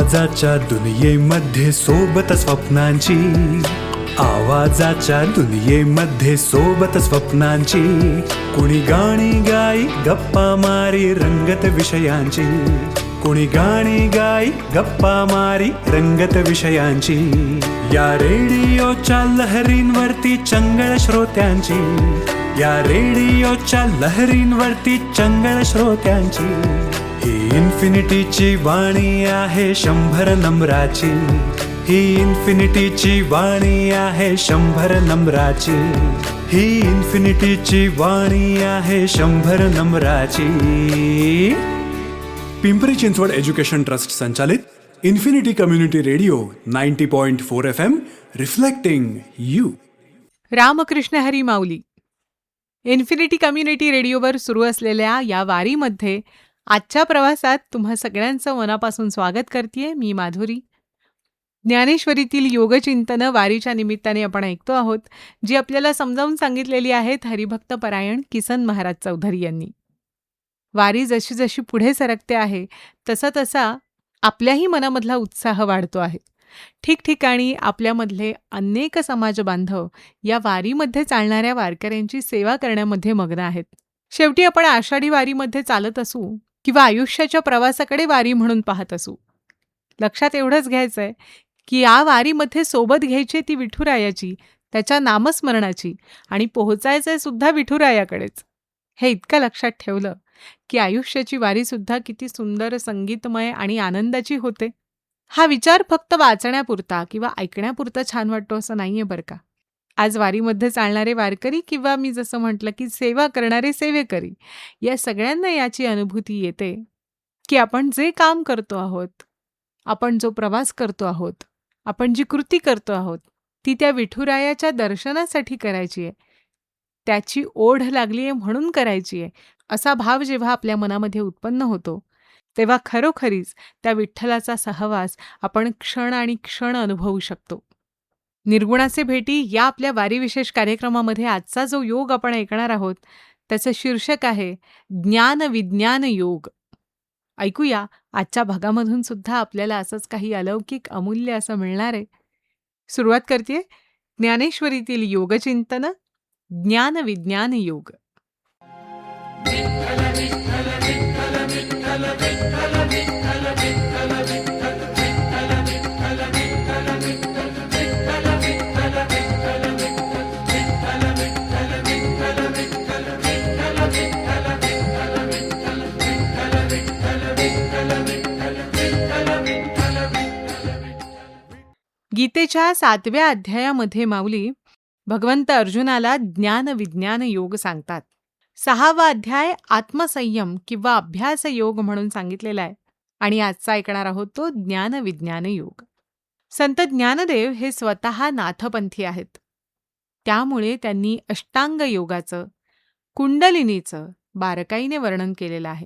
आवाजाच्या दुनियेमध्ये सोबत स्वप्नांची, आवाजाच्या दुनियेमध्ये सोबत स्वप्नांची, कुणी गाणी गाई गप्पा मारी रंगत विषयांची, कुणी गाणी गाई गप्पा मारी रंगत विषयांची, या रेडिओच्या लहरींवरती चंगळ श्रोत्यांची, या रेडिओच्या लहरींवरती चंगळ श्रोत्यांची, ही इन्फिनिटीची वाणी आहे 100 नंबराची, ही इन्फिनिटीची वाणी आहे 100 नंबराची, ही इन्फिनिटीची वाणी आहे 100 नंबराची. पिंपरी चिंचवड एज्युकेशन ट्रस्ट संचालित infinity community radio 90.4 FM, reflecting you. Ramkrishna Hari Mauli. Infinity community रेडिओवर सुरू असलेल्या या वारीमध्ये आजच्या प्रवासात तुम्हा सगळ्यांचं मनापासून स्वागत करतेय मी माधुरी. ज्ञानेश्वरीतील योगचिंतन वारीच्या निमित्ताने आपण ऐकतो आहोत, जी आपल्याला समजावून सांगितलेली आहेत हरिभक्त परायण किसन महाराज चौधरी यांनी. वारी जशी जशी पुढे सरकते आहे तसा तसा आपल्याही मनामधला उत्साह वाढतो आहे. ठिकठिकाणी आपल्यामधले अनेक समाज बांधव या वारीमध्ये चालणाऱ्या वारकऱ्यांची सेवा करण्यामध्ये मग्न आहेत. शेवटी आपण आषाढी वारीमध्ये चालत असू किंवा आयुष्याच्या प्रवासाकडे वारी म्हणून पाहत असू, लक्षात एवढंच घ्यायचंय की या वारीमध्ये सोबत घ्यायची ती विठुरायाची, त्याच्या नामस्मरणाची, आणि पोहोचायचंय सुद्धा विठुरायाकडेच. हे इतकं लक्षात ठेवलं की आयुष्याची वारी सुद्धा किती सुंदर, संगीतमय आणि आनंदाची होते. हा विचार फक्त वाचण्यापुरता किंवा ऐकण्यापुरता छान वाटतो असं नाहीये बरं का. आज वारीमध्ये चालणारे वारकरी किंवा मी जसं म्हटलं की सेवा करणारे सेवेकरी, या सगळ्यांना याची अनुभूती येते की आपण जे काम करतो आहोत, आपण जो प्रवास करतो आहोत, आपण जी कृती करतो आहोत, ती त्या विठुरायाच्या दर्शनासाठी करायची आहे, त्याची ओढ लागली आहे म्हणून करायची आहे, असा भाव जेव्हा आपल्या मनामध्ये उत्पन्न होतो तेव्हा खरोखरीच त्या विठ्ठलाचा सहवास आपण क्षण आणि क्षण अनुभवू शकतो. निर्गुणाचे भेटी या आपल्या वारी विशेष कार्यक्रमामध्ये आजचा जो योग आपण ऐकणार आहोत त्याचं शीर्षक आहे ज्ञान विज्ञान योग. ऐकूया आजच्या भागामधून सुद्धा आपल्याला असंच काही अलौकिक अमूल्य असं मिळणार आहे. सुरुवात करते ज्ञानेश्वरीतील योगचिंतन, ज्ञान विज्ञान योग. गीतेच्या 7व्या अध्यायामध्ये माऊली भगवंत अर्जुनाला ज्ञान विज्ञान योग सांगतात. 6वा अध्याय आत्मसंयम किंवा अभ्यास योग म्हणून सांगितलेला आहे आणि आजचा ऐकणार आहोत तो ज्ञान विज्ञान योग. संत ज्ञानदेव हे स्वतः नाथपंथी आहेत. त्यामुळे त्यांनी अष्टांग योगाचं, कुंडलिनीचं बारकाईने वर्णन केलेलं आहे.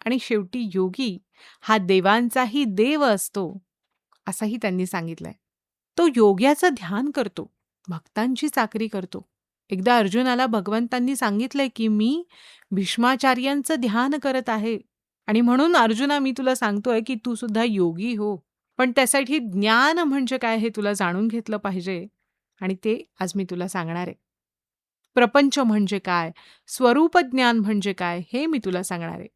आणि शेवटी योगी हा देवांचाही देव असतो असंही त्यांनी सांगितलंय. तो योग्याचं ध्यान करतो, भक्तांची चाकरी करतो. एकदा अर्जुनाला भगवंतांनी सांगितलंय की मी भीष्माचार्यांचं ध्यान करत आहे आणि म्हणून अर्जुना मी तुला सांगतोय की तू सुद्धा योगी हो, पण त्यासाठी ज्ञान म्हणजे काय हे तुला जाणून घेतलं पाहिजे आणि ते आज मी तुला सांगणार आहे. प्रपंच म्हणजे काय, स्वरूप ज्ञान म्हणजे काय हे मी तुला सांगणार आहे.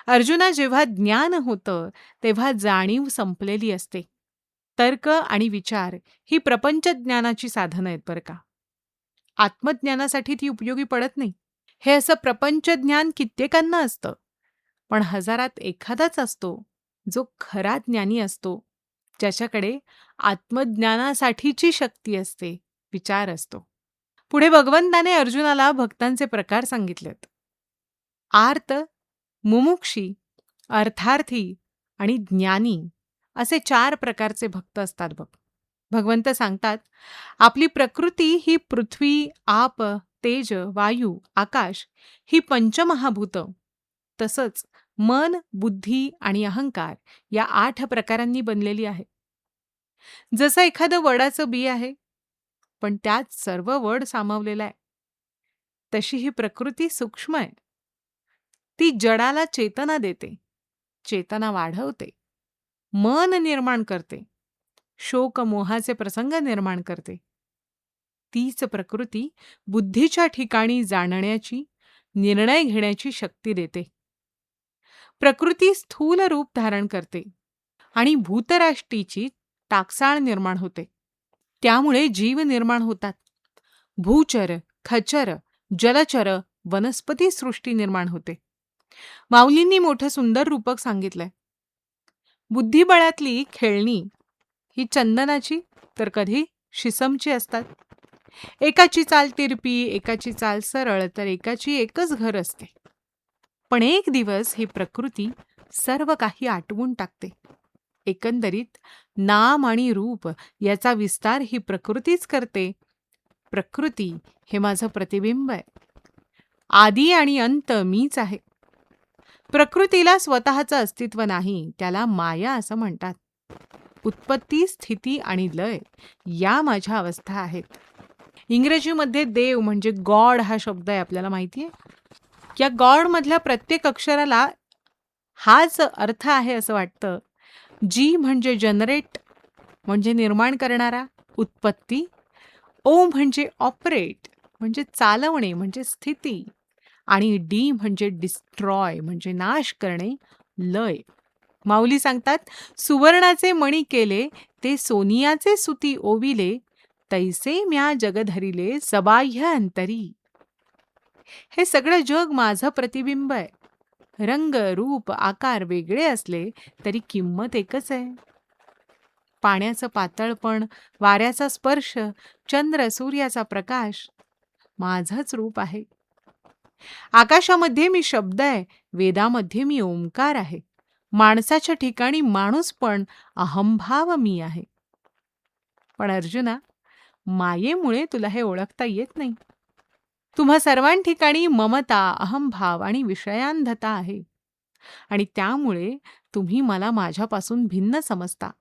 अर्जुना, जेव्हा ज्ञान होतं तेव्हा जाणीव संपलेली असते. तर्क आणि विचार ही प्रपंच ज्ञानाची साधनं आहेत बरं का. आत्मज्ञानासाठी ती उपयोगी पडत नाही. हे असं प्रपंच ज्ञान कित्येकांना असतं, पण हजारात एखादाच असतो जो खरा ज्ञानी असतो, ज्याच्याकडे आत्मज्ञानासाठीची शक्ती असते, विचार असतो. पुढे भगवंताने अर्जुनाला भक्तांचे प्रकार सांगितलेत. आर्त, मुमुक्षी, अर्थार्थी आणि ज्ञानी असे 4 प्रकारचे भक्त असतात बघ. भगवंत सांगतात आपली प्रकृती ही पृथ्वी, आप, तेज, वायू, आकाश ही पंचमहाभूत, तसंच मन, बुद्धी आणि अहंकार या 8 प्रकारांनी बनलेली आहे. जसं एखादं वडाचं बी आहे पण त्यात सर्व वड सामावलेला आहे, तशी ही प्रकृती सूक्ष्म आहे. ती जडाला चेतना देते, चेतना वाढवते, मन निर्माण करते, शोक-मोहाचे प्रसंग निर्माण करते. तीच प्रकृती बुद्धीच्या ठिकाणी जाणण्याची, निर्णय घेण्याची शक्ती देते. प्रकृती स्थूल रूप धारण करते आणि भूतराष्ट्रीची टाकसाळ निर्माण होते. त्यामुळे जीव निर्माण होतात. भूचर, खचर, जलचर, वनस्पती सृष्टी निर्माण होते. माऊलींनी मोठं सुंदर रूपक सांगितलंय. बुद्धिबळातली खेळणी ही चंदनाची तर कधी शिसमची असतात. एकाची चाल तिरपी, एकाची चाल सरळ, तर एकाची एकच घर असते. पण एक दिवस ही प्रकृती सर्व काही आटवून टाकते. एकंदरीत नाम आणि रूप याचा विस्तार ही प्रकृतीच करते. प्रकृती हे माझं प्रतिबिंब आहे. आदी आणि अंत मीच आहे. प्रकृतीला स्वतःचं अस्तित्व नाही, त्याला माया असं म्हणतात. उत्पत्ती, स्थिती आणि लय या माझ्या अवस्था आहेत. इंग्रजीमध्ये देव म्हणजे गॉड हा शब्द आहे, आपल्याला माहिती आहे. या गॉडमधल्या प्रत्येक अक्षराला हाच अर्थ आहे असं वाटतं. जी म्हणजे जनरेट म्हणजे निर्माण करणारा, उत्पत्ती. ओ म्हणजे ऑपरेट म्हणजे चालवणे म्हणजे स्थिती. आणि डी म्हणजे डिस्ट्रॉय म्हणजे नाश करणे, लय. माऊली सांगतात, सुवर्णाचे मणी केले ते सोनियाचे सुती ओविले, तैसे म्या जग धरिले सबाह्य अंतरी. हे सगळं जग माझं प्रतिबिंब आहे. रंग, रूप, आकार वेगळे असले तरी किंमत एकच आहे. पाण्याचं पातळपण, वाऱ्याचा स्पर्श, चंद्र सूर्याचा प्रकाश माझंच रूप आहे. आकाशामध्ये मी शब्द आहे, वेदामध्ये मी ओंकार आहे. माणसाच्या ठिकाणी माणूस पण अहंभाव मी आहे. पण अर्जुना, मायेमुळे तुला हे ओळखता येत नाही. तुम्हा सर्वांठिकाणी ममता, अहंभाव आणि विषयांधता आहे. आणि त्यामुळे तुम्ही मला माझ्यापासून भिन्न समजता.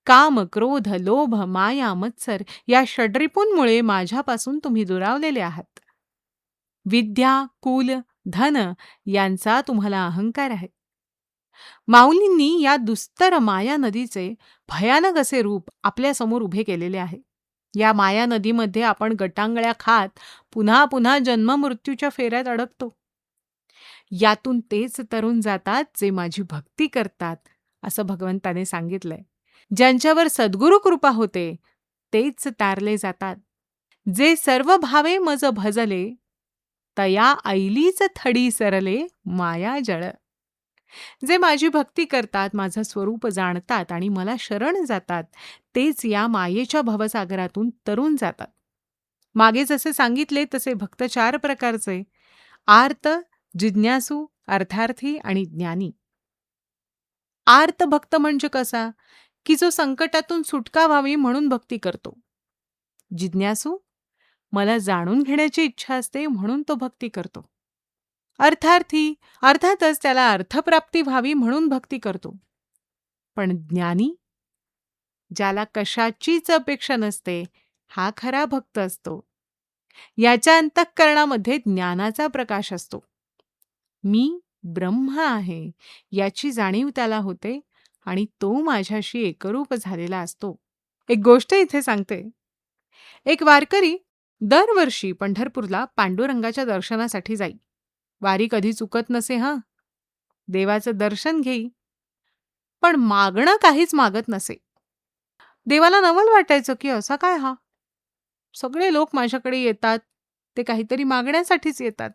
काम, क्रोध, लोभ, माया, मत्सर या षड्रिपूंमुळे माझ्यापासून तुम्ही दुरावलेले आहात. विद्या, कुल, धन यांचा तुम्हाला अहंकार आहे. माऊलींनी या दुस्तर माया नदीचे भयानक असे रूप आपल्यासमोर उभे केलेले आहे. या माया नदीमध्ये आपण गटांगळ्या खात पुन्हा पुन्हा जन्ममृत्यूच्या फेऱ्यात अडकतो. यातून तेच तरुण जातात जे माझी भक्ती करतात, असं भगवंताने सांगितलंय. ज्यांच्यावर सद्गुरु कृपा होते तेच तारले जातात. जे सर्व भावे मज भजले, तया ऐलीच थडी सरले माया जळ. जे माझी भक्ती करतात, माझं स्वरूप जाणतात आणि मला शरण जातात, तेच या मायेच्या भवसागरातून तरुण जातात. मागे जसे सांगितले तसे भक्त 4 प्रकारचे: आर्त, जिज्ञासू, अर्थार्थी आणि ज्ञानी. आर्त भक्त म्हणजे कसा? की जो संकटातून सुटका व्हावी म्हणून भक्ती करतो. जिज्ञासू, मला जाणून घेण्याची इच्छा असते म्हणून तो भक्ती करतो. अर्थार्थी, अर्थातच त्याला अर्थप्राप्ती व्हावी म्हणून भक्ती करतो. पण ज्ञानी, ज्याला कशाचीच अपेक्षा नसते, हा खरा भक्त असतो. याच्या अंतःकरणामध्ये ज्ञानाचा प्रकाश असतो. मी ब्रह्म आहे याची जाणीव त्याला होते आणि तो माझ्याशी एकरूप झालेला असतो. एक गोष्ट इथे सांगते. एक वारकरी दरवर्षी पंढरपूरला पांडुरंगाच्या दर्शनासाठी जाई. वारी कधी चुकत नसे हं. देवाचं दर्शन घेई, पण मागणं काहीच मागत नसे. देवाला नवल वाटायचं की असा काय हा? सगळे लोक माझ्याकडे येतात, ते काहीतरी मागण्यासाठीच येतात.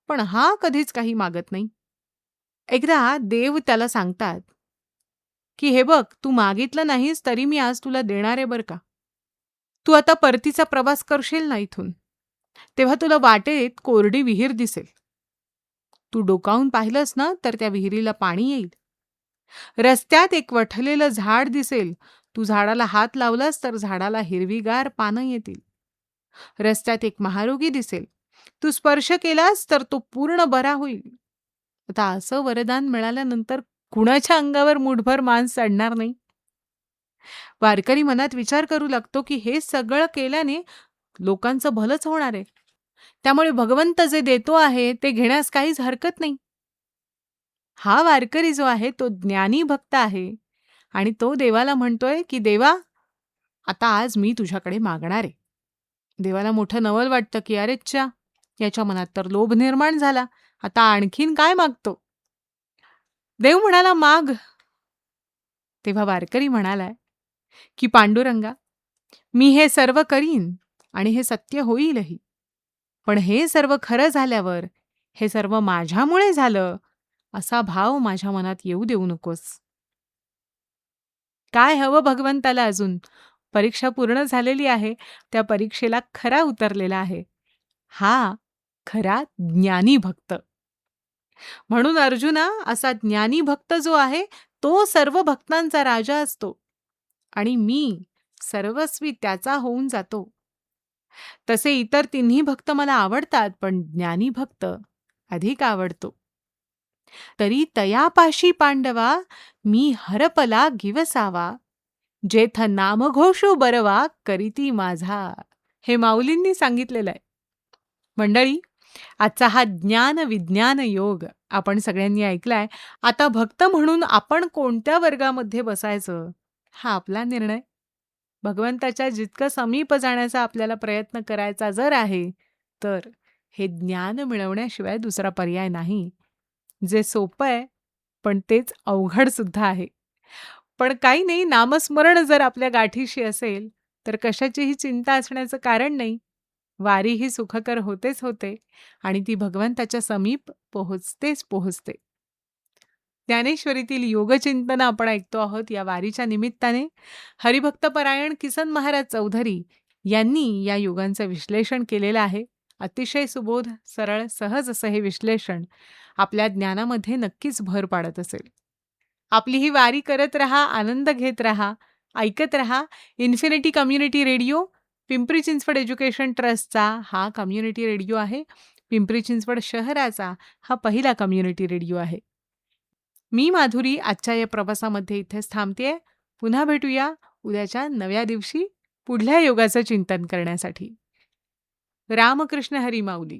पण हा कधीच काही मागत नाही. एकदा देव त्याला सांगतात की हे बघ, तू मागितलं नाहीस तरी मी आज तुला देणार आहे बरं का. तू आता परतीचा प्रवास करशील ना इथून, तेव्हा तुला वाटेत कोरडी विहीर दिसेल. तू डोकावून पाहिलंस ना तर त्या विहिरीला पाणी येईल. रस्त्यात एक वठलेलं झाड दिसेल. तू झाडाला हात लावलास तर झाडाला हिरवीगार पानं येतील. रस्त्यात एक महारोगी दिसेल. तू स्पर्श केलास तर तो पूर्ण बरा होईल. आता असं वरदान मिळाल्यानंतर कुणाच्या अंगावर मुठभर मांस चढणार नाही? वारकरी मनात विचार करू लागतो की हे सगळं केल्याने लोकांचं भलंच होणार आहे. त्यामुळे भगवंत जे देतो आहे ते घेण्यास काहीच हरकत नाही. हा वारकरी जो आहे तो ज्ञानी भक्त आहे आणि तो देवाला म्हणतोय, की "देवा, आता आज मी तुझ्याकडे मागणार आहे." देवाला मोठं नवल वाटतं, की "अरेच्चा! याच्या मनात तर लोभ निर्माण झाला. आता आणखीन काय मागतो?" देव म्हणाला, "माग." तेव्हा वारकरी म्हणालाय, की "पांडुरंगा, मी हे सर्व करीन आणि हे सत्य होईलही. पण हे सर्व खरं झाल्यावर हे सर्व माझ्यामुळे झालं, असा भाव माझ्या मनात येऊ देऊ नकोस." काय हवं भगवंताला अजून? परीक्षा पूर्ण झालेली आहे. त्या परीक्षेला खरा उतरलेला आहे. हा खरा ज्ञानी भक्त. म्हणून अर्जुना, असा ज्ञानी भक्त जो आहे, तो सर्व भक्तांचा राजा असतो आणि मी सर्वस्वी त्याचा होऊन जातो. तसे इतर तिन्ही भक्त मला आवडतात, पण ज्ञानी भक्त अधिक आवडतो. तरी तयापाशी पांडवा, मी हरपला गिवसावा, जेथ नामघोषू बरवा करीती माझा. हे माऊलींनी सांगितलेलं आहे. मंडळी, आजचा हा ज्ञान विज्ञान योग आपण सगळ्यांनी ऐकलाय. आता भक्त म्हणून आपण कोणत्या वर्गामध्ये बसायचं हा आपला निर्णय. भगवंताच्या जितकं समीप जाण्याचा आपल्याला प्रयत्न करायचा जर आहे, तर हे ज्ञान मिळवण्याशिवाय दुसरा पर्याय नाही. जे सोपं आहे, पण तेच अवघड सुद्धा आहे. पण काही नाही, नामस्मरण जर आपल्या गाठीशी असेल, तर कशाचीही चिंता असण्याचं कारण नाही. वारी ही सुखकर होतेच होते आणि ती भगवंताच्या समीप पोहोचतेच पोहोचते. ज्ञानेश्वरीतील योगचिंतन आपण ऐकतो आहोत या वारीच्या निमित्ताने. हरिभक्तपरायण किसन महाराज चौधरी यांनी या योगांचं विश्लेषण केलेलं आहे. अतिशय सुबोध, सरळ, सहज असं हे विश्लेषण आपल्या ज्ञानामध्ये नक्कीच भर पाडत असेल. आपली ही वारी करत रहा, आनंद घेत रहा, ऐकत रहा. Infinity community radio, Pimpri Chinchwad education ट्रस्टचा हा कम्युनिटी रेडिओ आहे. पिंपरी चिंचवड शहराचा हा पहिला कम्युनिटी रेडिओ आहे. मी माधुरी आजच्या या प्रवासामध्ये इथेच थांबतेय. पुन्हा भेटूया उद्याच्या नव्या दिवशी पुढल्या योगाचं चिंतन करण्यासाठी. रामकृष्ण हरी माऊली.